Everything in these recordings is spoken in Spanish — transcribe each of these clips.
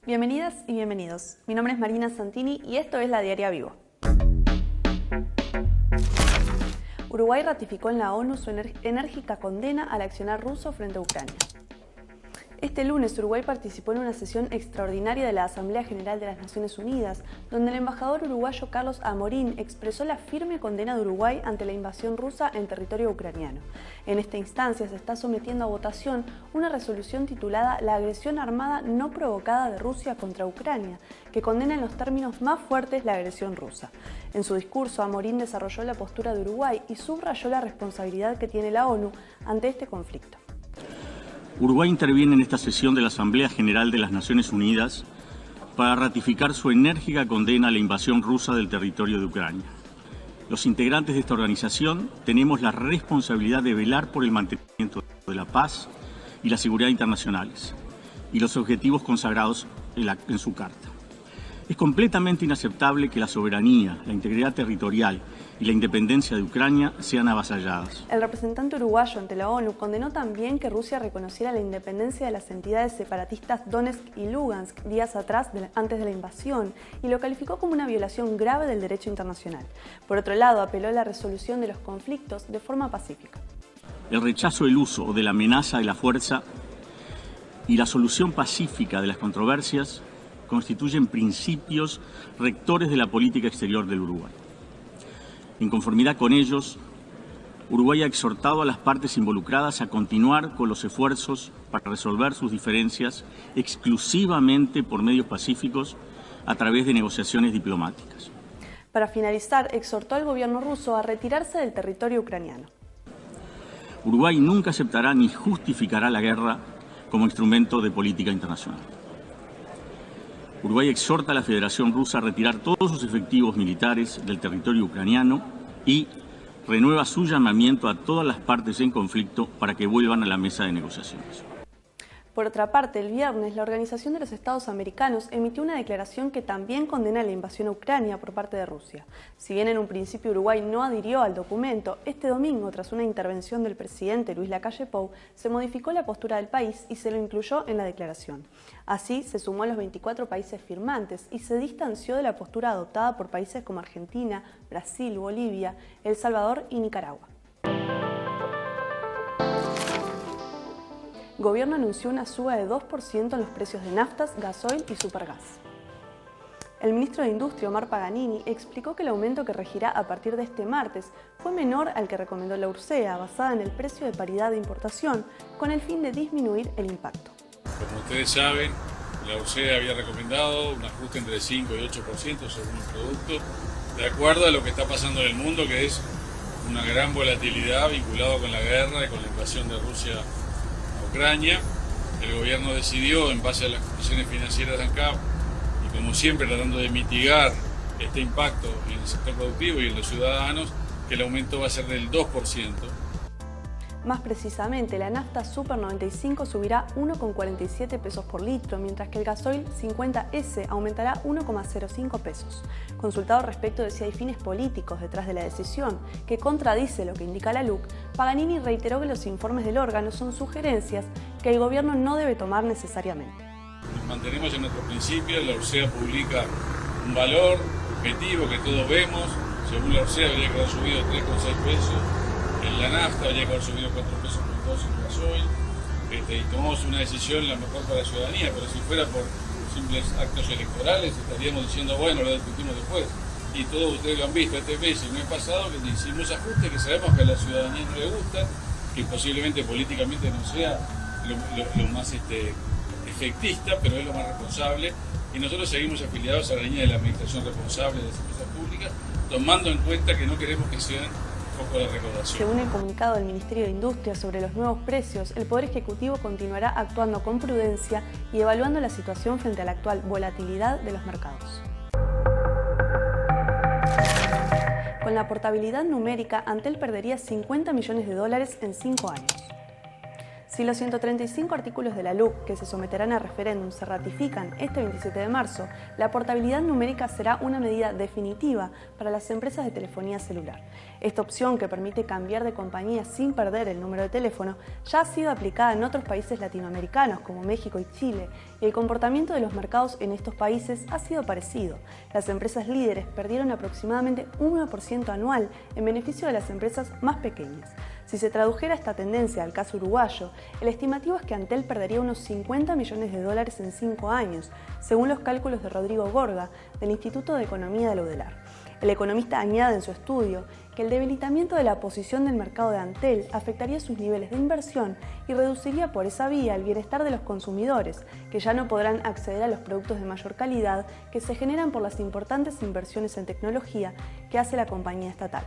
Bienvenidas y bienvenidos. Mi nombre es Marina Santini y esto es La Diaria Vivo. Uruguay ratificó en la ONU su enérgica condena al accionar ruso frente a Ucrania. Este lunes, Uruguay participó en una sesión extraordinaria de la Asamblea General de las Naciones Unidas, donde el embajador uruguayo Carlos Amorín expresó la firme condena de Uruguay ante la invasión rusa en territorio ucraniano. En esta instancia se está sometiendo a votación una resolución titulada La agresión armada no provocada de Rusia contra Ucrania, que condena en los términos más fuertes la agresión rusa. En su discurso, Amorín desarrolló la postura de Uruguay y subrayó la responsabilidad que tiene la ONU ante este conflicto. Uruguay interviene en esta sesión de la Asamblea General de las Naciones Unidas para ratificar su enérgica condena a la invasión rusa del territorio de Ucrania. Los integrantes de esta organización tenemos la responsabilidad de velar por el mantenimiento de la paz y la seguridad internacionales y los objetivos consagrados en su carta. Es completamente inaceptable que la soberanía, la integridad territorial y la independencia de Ucrania sean avasalladas. El representante uruguayo ante la ONU condenó también que Rusia reconociera la independencia de las entidades separatistas Donetsk y Lugansk días atrás, antes de la invasión, y lo calificó como una violación grave del derecho internacional. Por otro lado, apeló a la resolución de los conflictos de forma pacífica. El rechazo del uso o de la amenaza de la fuerza y la solución pacífica de las controversias constituyen principios rectores de la política exterior del Uruguay. En conformidad con ellos, Uruguay ha exhortado a las partes involucradas a continuar con los esfuerzos para resolver sus diferencias exclusivamente por medios pacíficos a través de negociaciones diplomáticas. Para finalizar, exhortó al gobierno ruso a retirarse del territorio ucraniano. Uruguay nunca aceptará ni justificará la guerra como instrumento de política internacional. Uruguay exhorta a la Federación Rusa a retirar todos sus efectivos militares del territorio ucraniano y renueva su llamamiento a todas las partes en conflicto para que vuelvan a la mesa de negociaciones. Por otra parte, el viernes, la Organización de los Estados Americanos emitió una declaración que también condena la invasión a Ucrania por parte de Rusia. Si bien en un principio Uruguay no adhirió al documento, este domingo, tras una intervención del presidente Luis Lacalle Pou, se modificó la postura del país y se lo incluyó en la declaración. Así, se sumó a los 24 países firmantes y se distanció de la postura adoptada por países como Argentina, Brasil, Bolivia, El Salvador y Nicaragua. El gobierno anunció una suba de 2% en los precios de naftas, gasoil y supergas. El ministro de Industria, Omar Paganini, explicó que el aumento que regirá a partir de este martes fue menor al que recomendó la URSEA, basada en el precio de paridad de importación, con el fin de disminuir el impacto. Como ustedes saben, la URSEA había recomendado un ajuste entre 5 y 8% según el producto, de acuerdo a lo que está pasando en el mundo, que es una gran volatilidad vinculada con la guerra y con la invasión de Rusia a Ucrania. El gobierno decidió, en base a las condiciones financieras de ANCAP, y como siempre tratando de mitigar este impacto en el sector productivo y en los ciudadanos, que el aumento va a ser del 2%. Más precisamente, la nafta Super 95 subirá 1,47 pesos por litro, mientras que el gasoil 50S aumentará 1,05 pesos. Consultado respecto de si hay fines políticos detrás de la decisión, que contradice lo que indica la LUC, Paganini reiteró que los informes del órgano son sugerencias que el gobierno no debe tomar necesariamente. Nos mantenemos en nuestro principio, la URSEA publica un valor objetivo que todos vemos. Según la URSEA habría que haber subido 3,6 pesos. En la nafta habría que haber subido 4 pesos por 2 en gasoil, y tomamos una decisión la mejor para la ciudadanía, pero si fuera por simples actos electorales estaríamos diciendo, bueno, lo discutimos después. Y todos ustedes lo han visto este mes y el mes pasado, que hicimos ajustes que sabemos que a la ciudadanía no le gusta, que posiblemente políticamente no sea lo más efectista, pero es lo más responsable. Y nosotros seguimos afiliados a la línea de la administración responsable de las empresas públicas, tomando en cuenta que no queremos que sean foco de recaudación. Según el comunicado del Ministerio de Industria sobre los nuevos precios, el Poder Ejecutivo continuará actuando con prudencia y evaluando la situación frente a la actual volatilidad de los mercados. Con la portabilidad numérica, Antel perdería $50 millones en 5 años. Si los 135 artículos de la LUC que se someterán a referéndum se ratifican este 27 de marzo, la portabilidad numérica será una medida definitiva para las empresas de telefonía celular. Esta opción, que permite cambiar de compañía sin perder el número de teléfono, ya ha sido aplicada en otros países latinoamericanos como México y Chile, y el comportamiento de los mercados en estos países ha sido parecido. Las empresas líderes perdieron aproximadamente un 1% anual en beneficio de las empresas más pequeñas. Si se tradujera esta tendencia al caso uruguayo, el estimativo es que Antel perdería unos 50 millones de dólares en 5 años, según los cálculos de Rodrigo Gorga, del Instituto de Economía de la UDELAR. El economista añade en su estudio que el debilitamiento de la posición del mercado de Antel afectaría sus niveles de inversión y reduciría por esa vía el bienestar de los consumidores, que ya no podrán acceder a los productos de mayor calidad que se generan por las importantes inversiones en tecnología que hace la compañía estatal.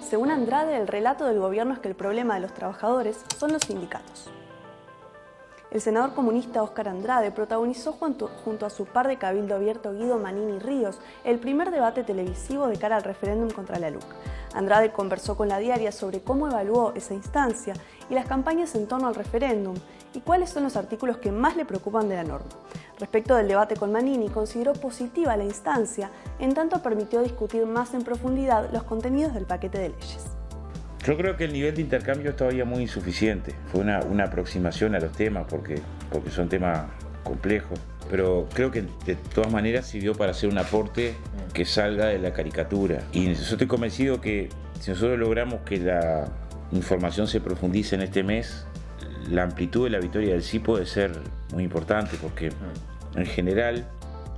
Según Andrade, el relato del gobierno es que el problema de los trabajadores son los sindicatos. El senador comunista Óscar Andrade protagonizó junto a su par de cabildo abierto Guido Manini Ríos el primer debate televisivo de cara al referéndum contra la LUC. Andrade conversó con La Diaria sobre cómo evaluó esa instancia y las campañas en torno al referéndum y cuáles son los artículos que más le preocupan de la norma. Respecto del debate con Manini, consideró positiva la instancia, en tanto permitió discutir más en profundidad los contenidos del paquete de leyes. Yo creo que el nivel de intercambio es todavía muy insuficiente. Fue una aproximación a los temas porque son temas complejos. Pero creo que de todas maneras sirvió para hacer un aporte que salga de la caricatura. Y yo estoy convencido que si nosotros logramos que la información se profundice en este mes, la amplitud de la victoria del sí puede ser muy importante, porque en general,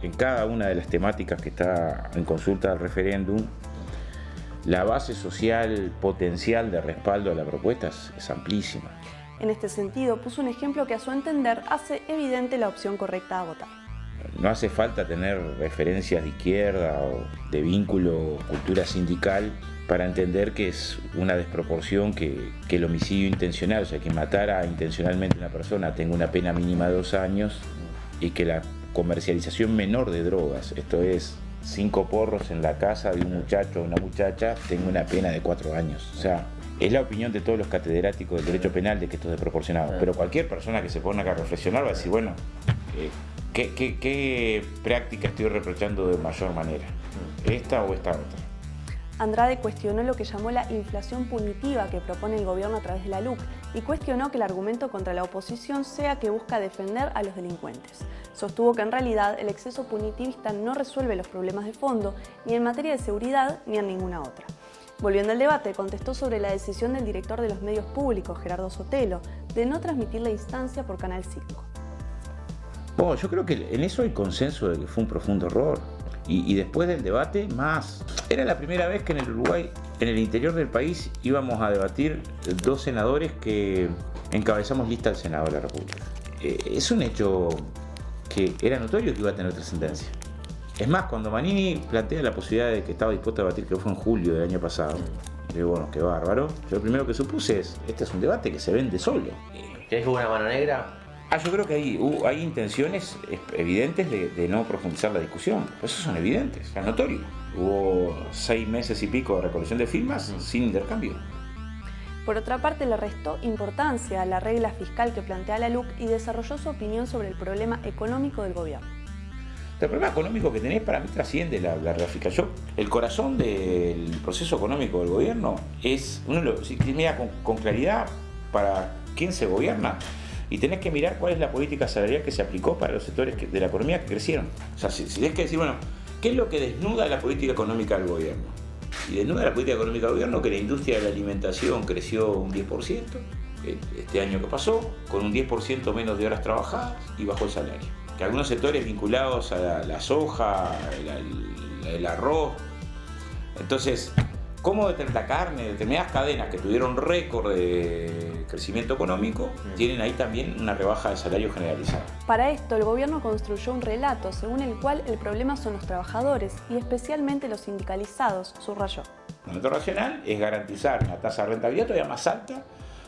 en cada una de las temáticas que está en consulta del referéndum, la base social potencial de respaldo a la propuesta es amplísima. En este sentido, puso un ejemplo que a su entender hace evidente la opción correcta a votar. No hace falta tener referencias de izquierda o de vínculo cultura sindical para entender que es una desproporción que el homicidio intencional, o sea, que matara intencionalmente a una persona tenga una pena mínima de 2 años y que la comercialización menor de drogas, esto es 5 porros en la casa de un muchacho o una muchacha, tenga una pena de 4 años. O sea, es la opinión de todos los catedráticos del derecho penal de que esto es desproporcionado. Pero cualquier persona que se ponga a reflexionar va a decir, bueno, ¿qué práctica estoy reprochando de mayor manera? ¿Esta o esta otra? Andrade cuestionó lo que llamó la inflación punitiva que propone el gobierno a través de la LUC y cuestionó que el argumento contra la oposición sea que busca defender a los delincuentes. Sostuvo que en realidad el exceso punitivista no resuelve los problemas de fondo ni en materia de seguridad ni en ninguna otra. Volviendo al debate, contestó sobre la decisión del director de los medios públicos, Gerardo Sotelo, de no transmitir la instancia por Canal 5. Bueno, yo creo que en eso hay consenso de que fue un profundo error. Y después del debate, más. Era la primera vez que en el Uruguay, en el interior del país, íbamos a debatir 2 senadores que encabezamos lista al Senado de la República. Es un hecho que era notorio que iba a tener trascendencia. Es más, cuando Manini plantea la posibilidad de que estaba dispuesto a debatir, que fue en julio del año pasado, digo, bueno, qué bárbaro. Yo lo primero que supuse es, este es un debate que se vende solo. ¿Crees que hubo una mano negra? Yo creo que hay intenciones evidentes de no profundizar la discusión. Esos son evidentes, es notorio. Hubo 6 meses y pico de recolección de firmas sin intercambio. Por otra parte, le restó importancia a la regla fiscal que plantea la LUC y desarrolló su opinión sobre el problema económico del gobierno. El problema económico que tenés para mí trasciende la regla fiscal. El corazón del proceso económico del gobierno es, si mira con claridad para quién se gobierna, y tenés que mirar cuál es la política salarial que se aplicó para los sectores de la economía que crecieron. O sea, si tenés que decir, bueno, ¿qué es lo que desnuda la política económica del gobierno? Y desnuda la política económica del gobierno que la industria de la alimentación creció un 10%, este año que pasó, con un 10% menos de horas trabajadas y bajó el salario. Que algunos sectores vinculados a la soja, el arroz. Entonces, ¿cómo la carne? Determinadas cadenas que tuvieron récord de crecimiento económico tienen ahí también una rebaja de salario generalizada. Para esto, el gobierno construyó un relato según el cual el problema son los trabajadores y especialmente los sindicalizados, subrayó. El método racional es garantizar una tasa de rentabilidad todavía más alta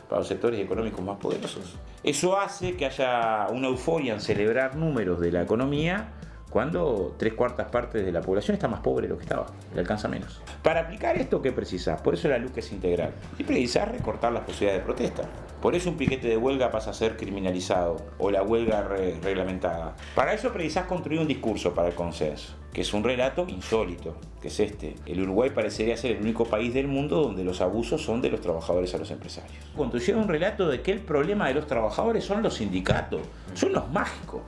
para los sectores económicos más poderosos. Eso hace que haya una euforia en celebrar números de la economía cuando 3/4 partes de la población está más pobre de lo que estaba, le alcanza menos. Para aplicar esto, ¿qué precisás? Por eso la LUC es integral. Y precisás recortar las posibilidades de protesta. Por eso un piquete de huelga pasa a ser criminalizado, o la huelga reglamentada. Para eso precisás construir un discurso para el consenso, que es un relato insólito, que es este. El Uruguay parecería ser el único país del mundo donde los abusos son de los trabajadores a los empresarios. Construyeron un relato de que el problema de los trabajadores son los sindicatos, son los mágicos.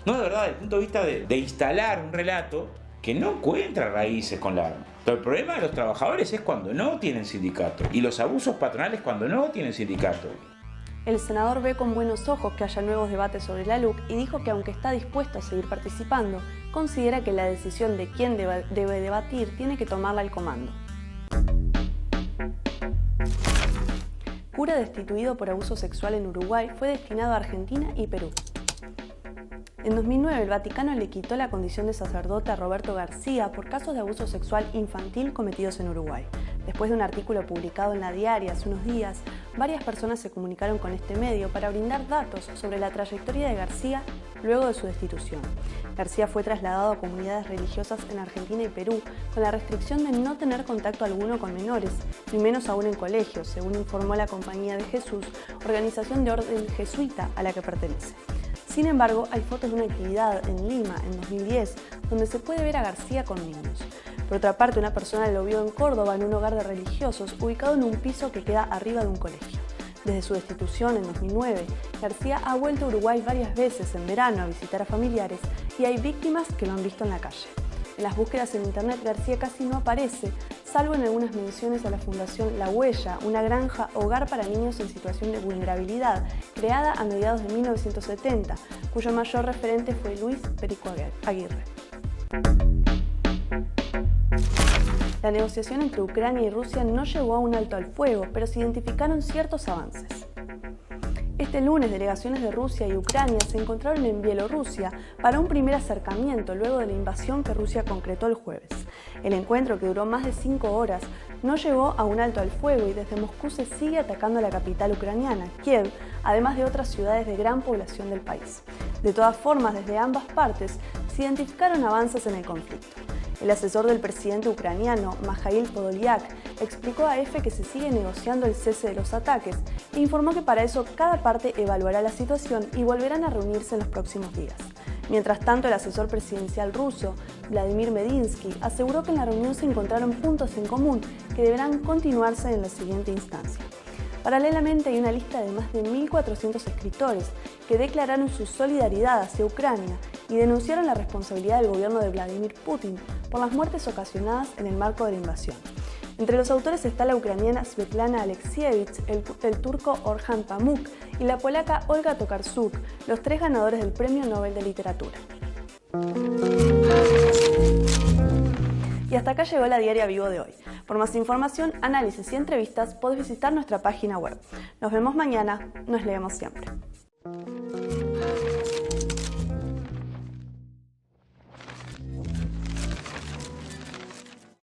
No, de verdad, desde el punto de vista de instalar un relato que no encuentra raíces con la... Pero el problema de los trabajadores es cuando no tienen sindicato, y los abusos patronales cuando no tienen sindicato. El senador ve con buenos ojos que haya nuevos debates sobre la LUC y dijo que aunque está dispuesto a seguir participando, considera que la decisión de quién debe debatir tiene que tomarla el comando. Cura destituido por abuso sexual en Uruguay fue destinado a Argentina y Perú. En 2009, el Vaticano le quitó la condición de sacerdote a Roberto García por casos de abuso sexual infantil cometidos en Uruguay. Después de un artículo publicado en La Diaria hace unos días, varias personas se comunicaron con este medio para brindar datos sobre la trayectoria de García luego de su destitución. García fue trasladado a comunidades religiosas en Argentina y Perú con la restricción de no tener contacto alguno con menores, ni menos aún en colegios, según informó la Compañía de Jesús, organización de orden jesuita a la que pertenece. Sin embargo, hay fotos de una actividad en Lima en 2010 donde se puede ver a García con niños. Por otra parte, una persona lo vio en Córdoba en un hogar de religiosos ubicado en un piso que queda arriba de un colegio. Desde su destitución en 2009, García ha vuelto a Uruguay varias veces en verano a visitar a familiares y hay víctimas que lo han visto en la calle. En las búsquedas en internet, García casi no aparece, salvo en algunas menciones a la Fundación La Huella, una granja hogar para niños en situación de vulnerabilidad, creada a mediados de 1970, cuyo mayor referente fue Luis Perico Aguirre. La negociación entre Ucrania y Rusia no llegó a un alto al fuego, pero se identificaron ciertos avances. Este lunes, delegaciones de Rusia y Ucrania se encontraron en Bielorrusia para un primer acercamiento luego de la invasión que Rusia concretó el jueves. El encuentro, que duró más de 5 horas, no llegó a un alto al fuego y desde Moscú se sigue atacando la capital ucraniana, Kiev, además de otras ciudades de gran población del país. De todas formas, desde ambas partes se identificaron avances en el conflicto. El asesor del presidente ucraniano, Mikhail Podolyak, explicó a EFE que se sigue negociando el cese de los ataques e informó que para eso cada parte evaluará la situación y volverán a reunirse en los próximos días. Mientras tanto, el asesor presidencial ruso, Vladimir Medinsky, aseguró que en la reunión se encontraron puntos en común que deberán continuarse en la siguiente instancia. Paralelamente, hay una lista de más de 1.400 escritores que declararon su solidaridad hacia Ucrania y denunciaron la responsabilidad del gobierno de Vladimir Putin por las muertes ocasionadas en el marco de la invasión. Entre los autores está la ucraniana Svetlana Alexievich, el turco Orhan Pamuk y la polaca Olga Tokarczuk, los 3 ganadores del Premio Nobel de Literatura. Y hasta acá llegó la Diaria Vivo de hoy. Por más información, análisis y entrevistas podés visitar nuestra página web. Nos vemos mañana, nos leemos siempre.